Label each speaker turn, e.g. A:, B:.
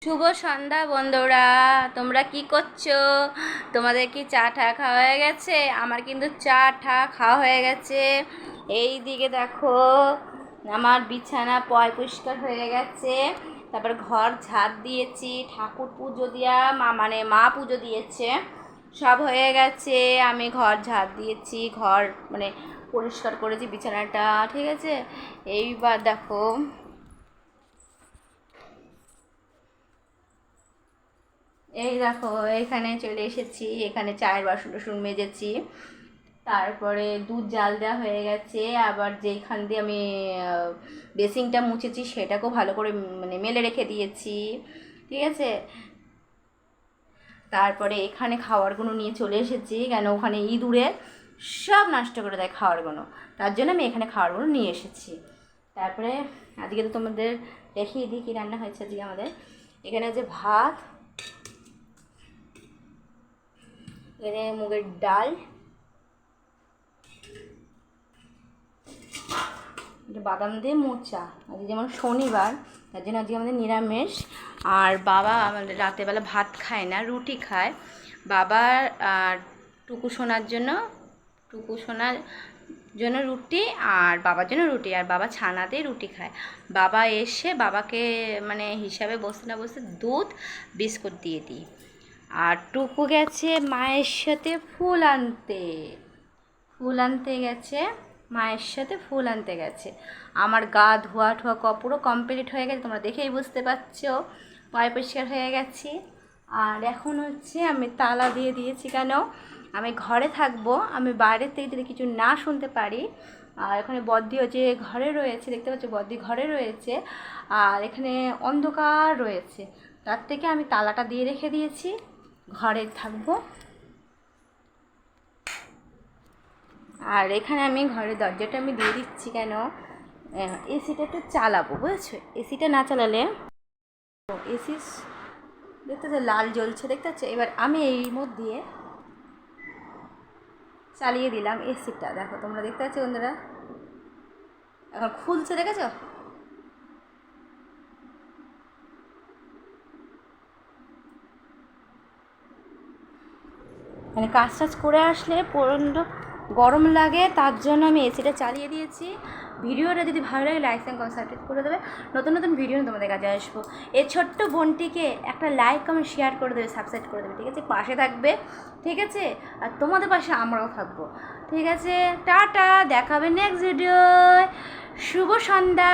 A: শুভ সন্ধ্যা বন্ধুরা, তোমরা কি করছো? তোমাদের কি চা টা খাওয়া হয়ে গেছে? আমার কিন্তু চা টা খাওয়া হয়ে গেছে। এই দিকে দেখো, আমার বিছানা পরিষ্কার হয়ে গেছে। তারপর ঘর ঝাড় দিয়েছি, ঠাকুর পুজো দিয়া মা পুজো দিয়েছে, সব হয়ে গেছে। আমি ঘর ঝাড় দিয়েছি, ঘর মানে পরিষ্কার করেছি বিছানাটা, ঠিক আছে। এইবার দেখো, এই দেখো এখানে চলে এসেছি, এখানে চায়ের বাসন টাসন মেজেছি। তারপরে দুধ জাল দেওয়া হয়ে গেছে। আবার যেখান দিয়ে আমি বেসিনটা মুছেছি সেটাকেও ভালো করে মানে মেলে রেখে দিয়েছি, ঠিক আছে। তারপরে এখানে খাবারগুলো নিয়ে চলে এসেছি, কেন ওখানে ইঁদুরে সব নষ্ট করে দেয় খাবারগুলো, তার জন্য আমি এখানে খাবারগুলো নিয়ে এসেছি। তারপরে আজকে তো তোমাদের দেখিয়ে দিই কী রান্না হয়েছে আজকে আমাদের। এখানে যে ভাত, এখানে মুগের ডাল, বাদাম দিয়ে মোচা। আজকে যেমন শনিবার, তার জন্য আজকে আমাদের নিরামিষ। আর বাবা আমাদের রাতেরবেলা ভাত খায় না, রুটি খায়। বাবার আর টুকু সোনার জন্য রুটি, আর বাবার জন্য রুটি, আর বাবা ছানা দিয়ে রুটি খায়। বাবা এসে বাবাকে মানে হিসাবে বসতে না বসতে দুধ বিস্কুট দিয়ে দিই। আর টুকু গেছে মায়ের সাথে ফুল আনতে গেছে, মায়ের সাথে ফুল আনতে গেছে। আমার গা ধোয়া ঠোয়া পুরো কমপ্লিট হয়ে গেছে, তোমরা দেখেই বুঝতে পারছো। পায়ে পরিষ্কার হয়ে গেছি। আর এখন হচ্ছে আমি তালা দিয়ে দিয়েছি, কেন আমি ঘরে থাকবো, আমি বাইরের থেকে যদি কিছু না শুনতে পারি। আর এখানে বদ্দিও যে ঘরে রয়েছে, দেখতে পাচ্ছ বদ্দি ঘরে রয়েছে, আর এখানে অন্ধকার রয়েছে, তার থেকে আমি তালাটা দিয়ে রেখে দিয়েছি, ঘরে থাকবো। আর এখানে আমি ঘরের দরজাটা আমি দিয়ে দিচ্ছি, কেন এসিটা একটু চালাবো, বুঝেছো। এসিটা না চালালে এসি দেখতে পাচ্ছ লাল জ্বলছে, দেখতে পাচ্ছ। এবার আমি এই মধ্যে চালিয়ে দিলাম এসিটা, দেখো তোমরা দেখতে পাচ্ছ বন্ধুরা, এখন খুলছে, দেখেছ। মানে কাজ টাজ করে আসলে প্রচণ্ড গরম লাগে, তার জন্য আমি এসিটা চালিয়ে দিয়েছি। ভিডিওটা যদি ভালো লাগে লাইক অ্যান্ড কমেন্ট সাবস্ক্রাইব করে দেবে, নতুন নতুন ভিডিও তোমাদের কাছে আসবো। এই ছোট্ট বোনটিকে একটা লাইক কমেন্ট শেয়ার করে দেবে, সাবস্ক্রাইব করে দেবে, ঠিক আছে, পাশে থাকবে, ঠিক আছে। আর তোমাদের পাশে আমরাও থাকবো, ঠিক আছে। টাটা, দেখাবে নেক্সট ভিডিও। শুভ সন্ধ্যা।